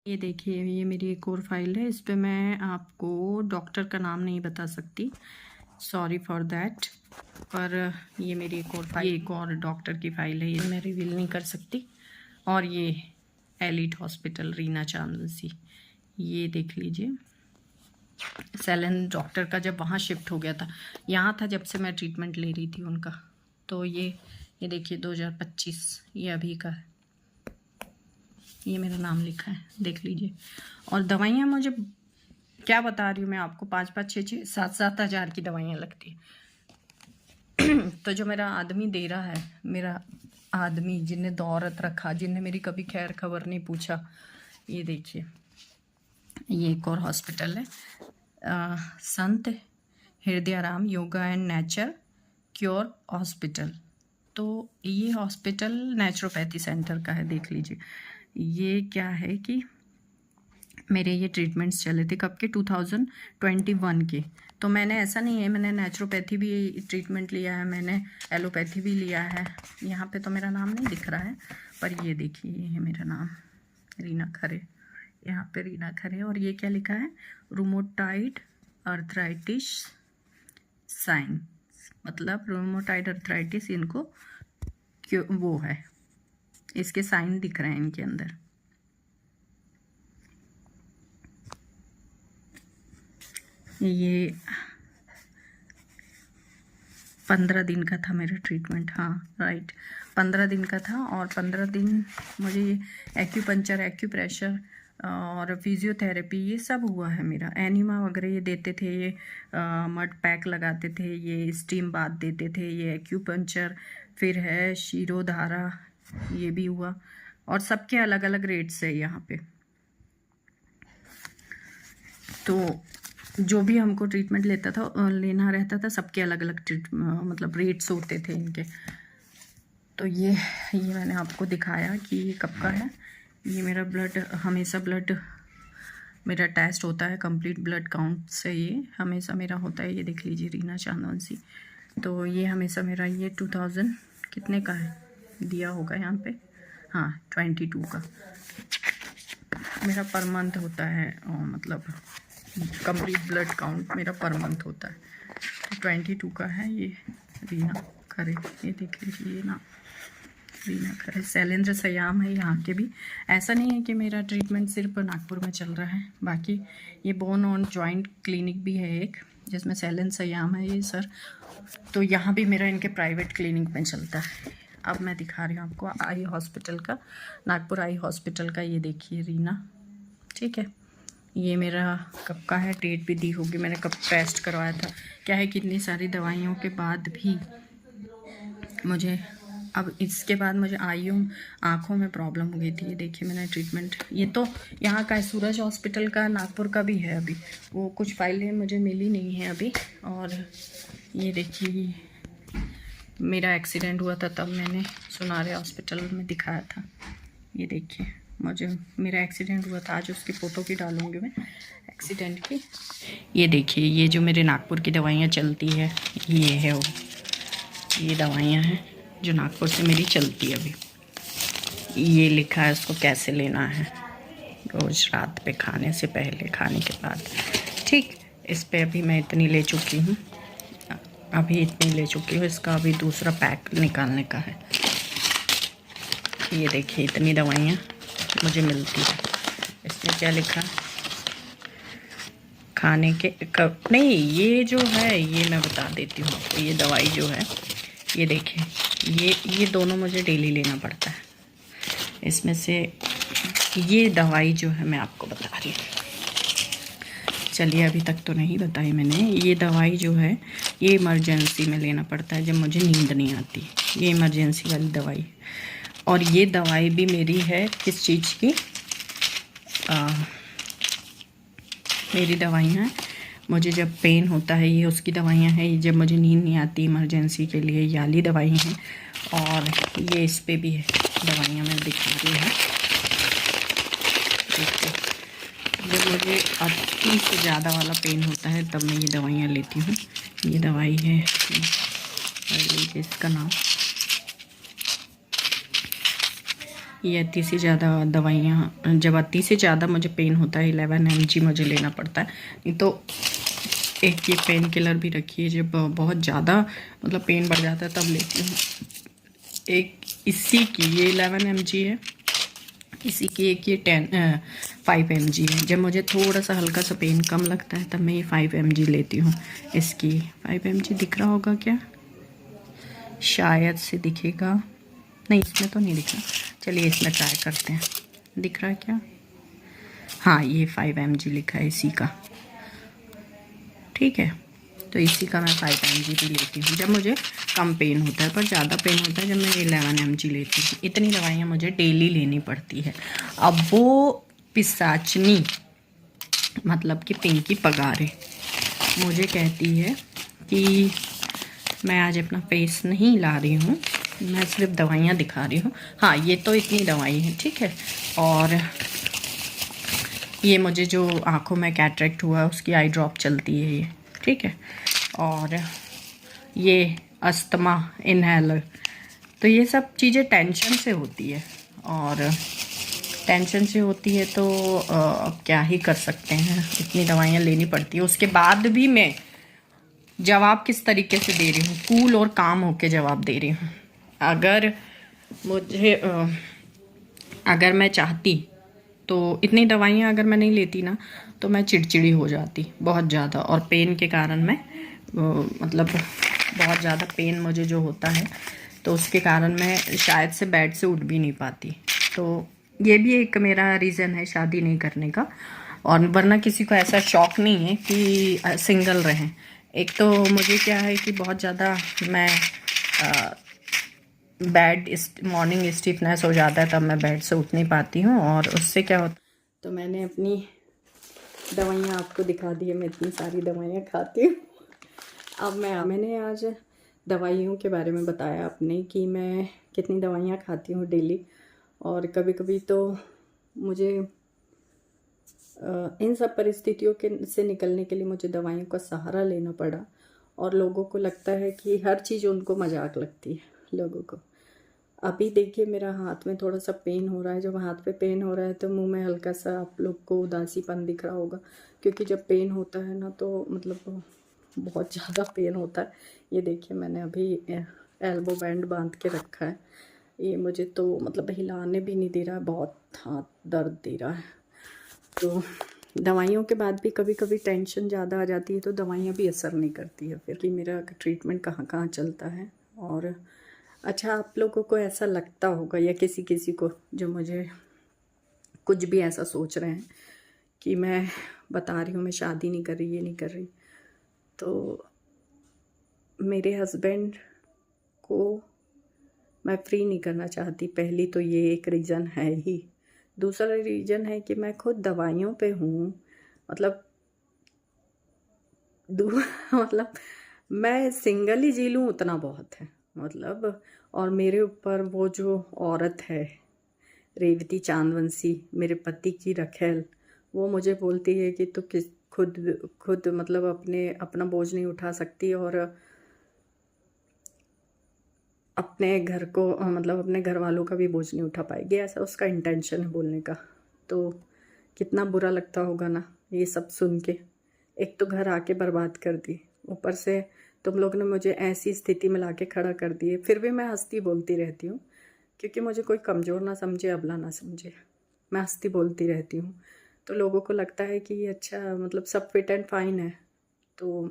ये देखिए, ये मेरी एक और फाइल है। इस पे मैं आपको डॉक्टर का नाम नहीं बता सकती, सॉरी फॉर दैट। पर ये मेरी एक और फाइल, ये एक और डॉक्टर की फाइल है, ये मैं रिवील नहीं कर सकती। और ये एलिट हॉस्पिटल रीना चांदसी, ये देख लीजिए। सैलन डॉक्टर का जब वहाँ शिफ्ट हो गया था, यहाँ था जब से मैं ट्रीटमेंट ले रही थी उनका। तो ये देखिए 2025, ये अभी का है। ये मेरा नाम लिखा है, देख लीजिए। और दवाइयाँ मुझे क्या बता रही हूँ मैं आपको, 5-5, 6-6, 7-7 हज़ार की दवाइयाँ लगती हैं। तो जो मेरा आदमी दे रहा है, मेरा आदमी जिन्हें दौरत रखा, जिन्हें मेरी कभी खैर खबर नहीं पूछा, ये देखिए। ये एक और हॉस्पिटल है, Sant Hridayaram yoga and nature cure hospital. तो ये हॉस्पिटल नेचुरोपैथी सेंटर का है, देख लीजिए। ये क्या है कि मेरे ये ट्रीटमेंट्स चले थे कब के, 2021 के। तो मैंने, ऐसा नहीं है, मैंने नेचुरोपैथी भी ट्रीटमेंट लिया है, मैंने एलोपैथी भी लिया है। यहाँ पे तो मेरा नाम नहीं दिख रहा है, पर ये देखिए, ये है मेरा नाम, रीना खरे। यहाँ पे रीना खरे, और ये क्या लिखा है, रूमोटाइड अर्थराइटिस साइन, मतलब रूमोटाइड अर्थराइटिस इनको क्यों वो है, इसके साइन दिख रहे हैं इनके अंदर। ये 15 दिन का था मेरा ट्रीटमेंट, हाँ राइट, 15 दिन का था। और 15 दिन मुझे एक्यूपंचर, एक्यूप्रेशर और फिजियोथेरेपी ये सब हुआ है मेरा। एनिमा वगैरह ये देते थे, ये मड पैक लगाते थे, ये स्टीम बाथ देते थे, ये एक्यूपंचर, फिर है शिरोधारा, ये भी हुआ। और सबके अलग अलग रेट्स है यहाँ पे। तो जो भी हमको ट्रीटमेंट लेना रहता था, सबके अलग अलग मतलब रेट्स होते थे इनके। तो ये मैंने आपको दिखाया कि ये कब का है। ये मेरा ब्लड, हमेशा ब्लड मेरा टेस्ट होता है, कंप्लीट ब्लड काउंट से ये हमेशा मेरा होता है। ये देख लीजिए, रीना चांदसी। तो ये हमेशा मेरा, ये 2000 कितने का है दिया होगा यहाँ पे, हाँ 22 का मेरा पर मंथ होता है। मतलब कंप्लीट ब्लड काउंट मेरा पर मंथ होता है। तो 22 का है ये रीना खरे, ये देख लीजिए, ये ना रीना खरे। शैलेंद्र सयाम है यहाँ के भी। ऐसा नहीं है कि मेरा ट्रीटमेंट सिर्फ नागपुर में चल रहा है, बाकी ये बोन ऑन जॉइंट क्लिनिक भी है एक, जिसमें शैलेंद्र सयाम है ये सर। तो यहाँ भी मेरा इनके प्राइवेट क्लिनिक में चलता है। अब मैं दिखा रही हूँ आपको आई हॉस्पिटल का, नागपुर आई हॉस्पिटल का। ये देखिए रीना, ठीक है। ये मेरा कब का है, डेट भी दी होगी, मैंने कब टेस्ट करवाया था। क्या है कि इतनी सारी दवाइयों के बाद भी मुझे, अब इसके बाद मुझे आँखों में प्रॉब्लम हो गई थी। ये देखिए मैंने ट्रीटमेंट, ये तो यहाँ का है, सूरज हॉस्पिटल का नागपुर का भी है। अभी वो कुछ फाइलें मुझे मिली नहीं है अभी। और ये देखिए, मेरा एक्सीडेंट हुआ था तब मैंने सोनारे हॉस्पिटल में दिखाया था। ये देखिए, मुझे मेरा एक्सीडेंट हुआ था, आज उसकी फ़ोटो भी डालूँगी मैं एक्सीडेंट की। ये देखिए, ये जो मेरे नागपुर की दवाइयाँ चलती है, ये है वो, ये दवाइयाँ हैं जो नागपुर से मेरी चलती है अभी। ये लिखा है उसको कैसे लेना है, रोज़ रात पे खाने से पहले, खाने के बाद, ठीक। इस पे अभी मैं इतनी ले चुकी हूँ, अभी इतनी ले चुकी हूँ। इसका अभी दूसरा पैक निकालने का है। ये देखिए, इतनी दवाइयाँ मुझे मिलती है। इसमें क्या लिखा, खाने के कब नहीं, ये जो है ये मैं बता देती हूँ आपको। ये दवाई जो है, ये देखिए, ये दोनों मुझे डेली लेना पड़ता है। इसमें से ये दवाई जो है मैं आपको बता रही हूँ, चलिए अभी तक तो नहीं बताई मैंने। ये दवाई जो है ये इमरजेंसी में लेना पड़ता है, जब मुझे नींद नहीं आती, ये इमरजेंसी वाली दवाई। और ये दवाई भी मेरी है किस चीज़ की, मेरी दवाइयाँ हैं मुझे जब पेन होता है, ये उसकी दवाइयाँ हैं। ये जब मुझे नींद नहीं आती इमरजेंसी के लिए, ये वाली दवाई हैं। और ये इस पे भी है दवाइयाँ, मैं दिखा रही हूँ। देखिए, जब मुझे अति से ज़्यादा वाला पेन होता है तब मैं ये दवाइयाँ लेती हूँ। ये दवाई है, लीजिए इसका नाम, ये अति से ज़्यादा दवाइयाँ, जब अति से ज़्यादा मुझे पेन होता है 11 mg मुझे लेना पड़ता है। नहीं तो एक ये पेन किलर भी रखी है, जब बहुत ज़्यादा मतलब पेन बढ़ जाता है तब लेती हूँ। एक इसी की ये 11 mg है, इसी की एक ये 5 mg है। जब मुझे थोड़ा सा हल्का सा पेन कम लगता है तब मैं ये 5 mg लेती हूँ। इसकी 5 mg दिख रहा होगा क्या, शायद से दिखेगा, नहीं इसमें तो नहीं दिख रहा। चलिए इसमें ट्राई करते हैं, दिख रहा है क्या? हाँ, ये 5 mg लिखा है इसी का, ठीक है। तो इसी का मैं 5 mg भी लेती हूँ जब मुझे कम पेन होता है, पर ज़्यादा पेन होता है जब मैं 11 mg लेती हूँ। इतनी दवाइयाँ मुझे डेली लेनी पड़ती है। अब वो पिशाचनी मतलब कि पिंकी पगारे मुझे कहती है कि मैं आज अपना फेस नहीं ला रही हूँ, मैं सिर्फ दवाइयाँ दिखा रही हूँ। हाँ, ये तो इतनी दवाई है, ठीक है। और ये मुझे जो आँखों में कैटरेक्ट हुआ उसकी आई ड्रॉप चलती है ये, ठीक है। और ये अस्थमा इनहेलर, तो ये सब चीज़ें टेंशन से होती है, और टेंशन से होती है तो अब क्या ही कर सकते हैं, इतनी दवाइयाँ लेनी पड़ती है। उसके बाद भी मैं जवाब किस तरीके से दे रही हूँ, कूल और काम होके जवाब दे रही हूँ। अगर मुझे अगर मैं चाहती तो इतनी दवाइयाँ अगर मैं नहीं लेती ना तो मैं चिड़चिड़ी हो जाती बहुत ज़्यादा, और पेन के कारण मैं मतलब बहुत ज़्यादा पेन मुझे जो होता है तो उसके कारण मैं शायद से बेड से उठ भी नहीं पाती। तो ये भी एक मेरा रीज़न है शादी नहीं करने का, और वरना किसी को ऐसा शौक़ नहीं है कि सिंगल रहें। एक तो मुझे क्या है कि बहुत ज़्यादा मैं बेड मॉर्निंग स्टिफनेस हो जाता है, तब मैं बेड से उठ नहीं पाती हूँ, और उससे क्या होता। तो मैंने अपनी दवाइयाँ आपको दिखा दी है, मैं इतनी सारी दवाइयाँ खाती हूँ। अब मैंने आज दवाइयों के बारे में बताया अपने कि मैं कितनी दवाइयाँ खाती हूँ डेली, और कभी कभी तो मुझे इन सब परिस्थितियों के से निकलने के लिए मुझे दवाइयों का सहारा लेना पड़ा, और लोगों को लगता है कि हर चीज़ उनको मजाक लगती है लोगों को। अभी देखिए मेरा हाथ में थोड़ा सा पेन हो रहा है, जब हाथ पे पेन हो रहा है तो मुंह में हल्का सा आप लोग को उदासीपन दिख रहा होगा, क्योंकि जब पेन होता है ना तो मतलब बहुत ज़्यादा पेन होता है। ये देखिए मैंने अभी एल्बो बैंड बांध के रखा है, ये मुझे तो मतलब हिलाने भी नहीं दे रहा है, बहुत हाथ दर्द दे रहा है। तो दवाइयों के बाद भी कभी कभी टेंशन ज़्यादा आ जाती है तो दवाइयाँ भी असर नहीं करती है फिर कि मेरा ट्रीटमेंट कहाँ कहाँ चलता है। और अच्छा, आप लोगों को ऐसा लगता होगा या किसी किसी को जो मुझे कुछ भी ऐसा सोच रहे हैं कि मैं बता रही हूँ मैं शादी नहीं कर रही, ये नहीं कर रही, तो मेरे हस्बैंड को मैं फ्री नहीं करना चाहती। पहली तो ये एक रीज़न है ही। दूसरा रीज़न है कि मैं खुद दवाइयों पे हूँ, मतलब मतलब मैं सिंगल ही जी लूँ उतना बहुत है मतलब। और मेरे ऊपर वो जो औरत है रेवती चांदवंशी, मेरे पति की रखेल, वो मुझे बोलती है कि तू किस खुद खुद मतलब अपना बोझ नहीं उठा सकती, और अपने घर को मतलब अपने घर वालों का भी बोझ नहीं उठा पाएगी, ऐसा उसका इंटेंशन है बोलने का। तो कितना बुरा लगता होगा ना ये सब सुन के। एक तो घर आके बर्बाद कर दी, ऊपर से तुम लोग ने मुझे ऐसी स्थिति में लाके खड़ा कर दिए। फिर भी मैं हंसती बोलती रहती हूँ, क्योंकि मुझे कोई कमज़ोर ना समझे, अबला ना समझे, मैं हंसती बोलती रहती हूँ। तो लोगों को लगता है कि अच्छा मतलब सब फिट एंड फाइन है, तो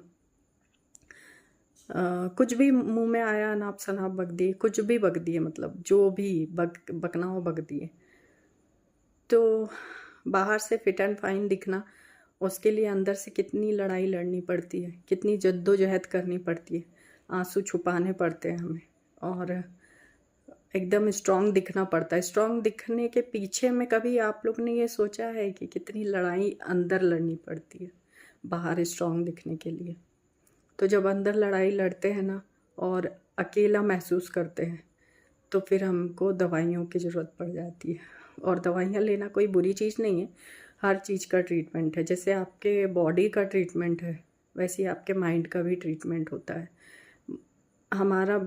कुछ भी मुंह में आया अनाप शनाप बक दिए, कुछ भी बक दिए, मतलब जो भी बकना हो बक दिए। तो बाहर से फिट एंड फाइन दिखना, उसके लिए अंदर से कितनी लड़ाई लड़नी पड़ती है, कितनी जद्दोजहद करनी पड़ती है, आंसू छुपाने पड़ते हैं हमें, और एकदम स्ट्रांग दिखना पड़ता है। स्ट्रांग दिखने के पीछे में कभी आप लोग ने ये सोचा है कि कितनी लड़ाई अंदर लड़नी पड़ती है बाहर स्ट्रांग दिखने के लिए। तो जब अंदर लड़ाई लड़ते हैं ना और अकेला महसूस करते हैं तो फिर हमको दवाइयों की ज़रूरत पड़ जाती है। और दवाइयाँ लेना कोई बुरी चीज़ नहीं है, हर चीज़ का ट्रीटमेंट है। जैसे आपके बॉडी का ट्रीटमेंट है वैसे ही आपके माइंड का भी ट्रीटमेंट होता है। हमारा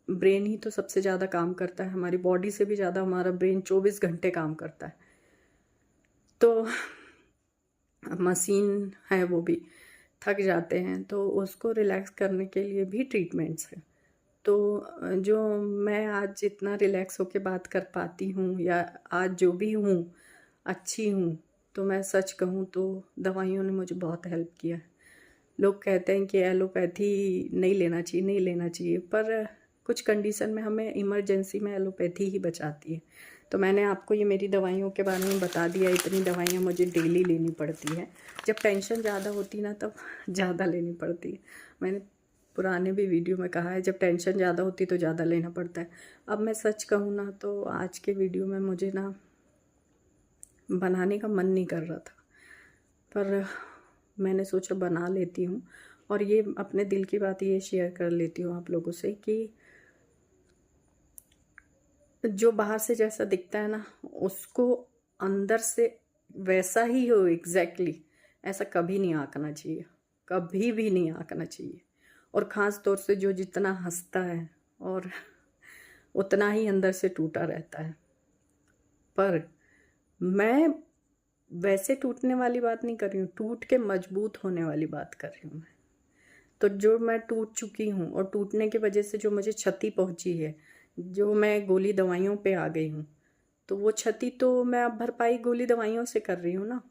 ब्रेन ही तो सबसे ज़्यादा काम करता है, हमारी बॉडी से भी ज़्यादा हमारा ब्रेन 24 घंटे काम करता है। तो मशीन है, वो भी थक जाते हैं, तो उसको रिलैक्स करने के लिए भी ट्रीटमेंट्स हैं। तो जो मैं आज जितना रिलैक्स होके बात कर पाती हूँ या आज जो भी हूँ अच्छी हूँ, तो मैं सच कहूँ तो दवाइयों ने मुझे बहुत हेल्प किया है। लोग कहते हैं कि एलोपैथी नहीं लेना चाहिए, नहीं लेना चाहिए, पर कुछ कंडीशन में हमें इमरजेंसी में एलोपैथी ही बचाती है। तो मैंने आपको ये मेरी दवाइयों के बारे में बता दिया। इतनी दवाइयाँ मुझे डेली लेनी पड़ती है। जब टेंशन ज़्यादा होती ना तब ज़्यादा लेनी पड़ती है। मैंने पुराने भी वीडियो में कहा है, जब टेंशन ज़्यादा होती तो ज़्यादा लेना पड़ता है। अब मैं सच कहूँ ना तो आज के वीडियो में मुझे ना बनाने का मन नहीं कर रहा था, पर मैंने सोचा बना लेती हूँ और ये अपने दिल की बात ये शेयर कर लेती हूँ आप लोगों से कि जो बाहर से जैसा दिखता है ना, उसको अंदर से वैसा ही हो एग्जैक्टली, ऐसा कभी नहीं आंकना चाहिए, कभी भी नहीं आंकना चाहिए। और ख़ास तौर से जो जितना हंसता है और उतना ही अंदर से टूटा रहता है। पर मैं वैसे टूटने वाली बात नहीं कर रही हूँ, टूट के मजबूत होने वाली बात कर रही हूँ मैं। तो जो मैं टूट चुकी हूँ और टूटने की वजह से जो मुझे क्षति पहुँची है, जो मैं गोली दवाइयों पे आ गई हूँ, तो वो क्षति तो मैं अब भरपाई गोली दवाइयों से कर रही हूँ ना।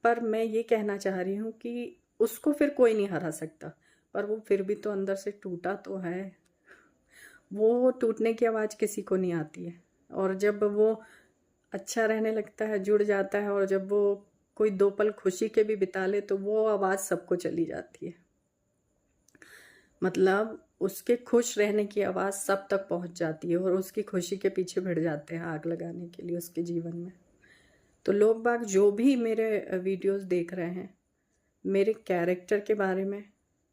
पर मैं ये कहना चाह रही हूँ कि उसको फिर कोई नहीं हरा सकता, पर वो फिर भी तो अंदर से टूटा तो है। वो टूटने की आवाज़ किसी को नहीं आती है, और जब वो अच्छा रहने लगता है, जुड़ जाता है, और जब वो कोई 2 पल खुशी के भी बिता ले तो वो आवाज़ सबको चली जाती है। मतलब उसके खुश रहने की आवाज़ सब तक पहुंच जाती है और उसकी खुशी के पीछे भिड़ जाते हैं आग लगाने के लिए उसके जीवन में। तो लोग बाग जो भी मेरे वीडियोस देख रहे हैं, मेरे कैरेक्टर के बारे में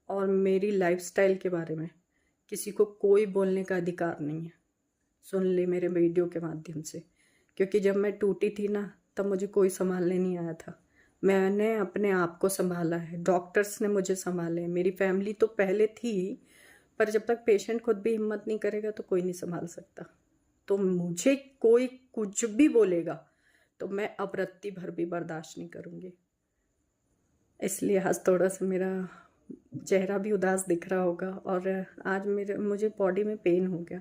और मेरी लाइफस्टाइल के बारे में किसी को कोई बोलने का अधिकार नहीं है। सुन ले मेरे वीडियो के माध्यम से, क्योंकि जब मैं टूटी थी ना तब मुझे कोई संभालने नहीं आया था। मैंने अपने आप को संभाला है, डॉक्टर्स ने मुझे संभाले, मेरी फैमिली तो पहले थी, पर जब तक पेशेंट खुद भी हिम्मत नहीं करेगा तो कोई नहीं संभाल सकता। तो मुझे कोई कुछ भी बोलेगा तो मैं अब रत्ती भर भी बर्दाश्त नहीं करूँगी। इसलिए आज थोड़ा सा मेरा चेहरा भी उदास दिख रहा होगा, और आज मुझे बॉडी में पेन हो गया।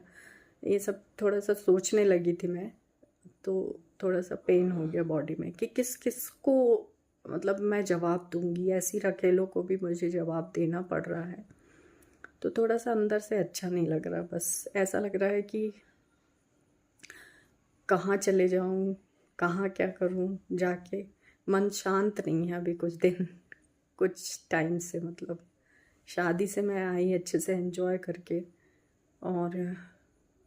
ये सब थोड़ा सा सोचने लगी थी मैं, तो थोड़ा सा पेन हो गया बॉडी में कि किस किस को मतलब मैं जवाब दूंगी। ऐसी रखेलों को भी मुझे जवाब देना पड़ रहा है, तो थोड़ा सा अंदर से अच्छा नहीं लग रहा। बस ऐसा लग रहा है कि कहाँ चले जाऊँ, कहाँ क्या करूँ जाके। मन शांत नहीं है अभी कुछ दिन, कुछ टाइम से। मतलब शादी से मैं आई अच्छे से एंजॉय करके, और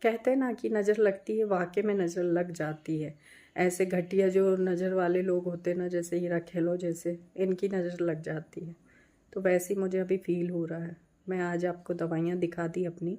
कहते हैं ना कि नज़र लगती है, वाकई में नज़र लग जाती है। ऐसे घटिया जो नज़र वाले लोग होते हैं ना, जैसे हीरा खेलो जैसे, इनकी नज़र लग जाती है। तो वैसे ही मुझे अभी फील हो रहा है। मैं आज आपको दवाइयाँ दिखा दी अपनी,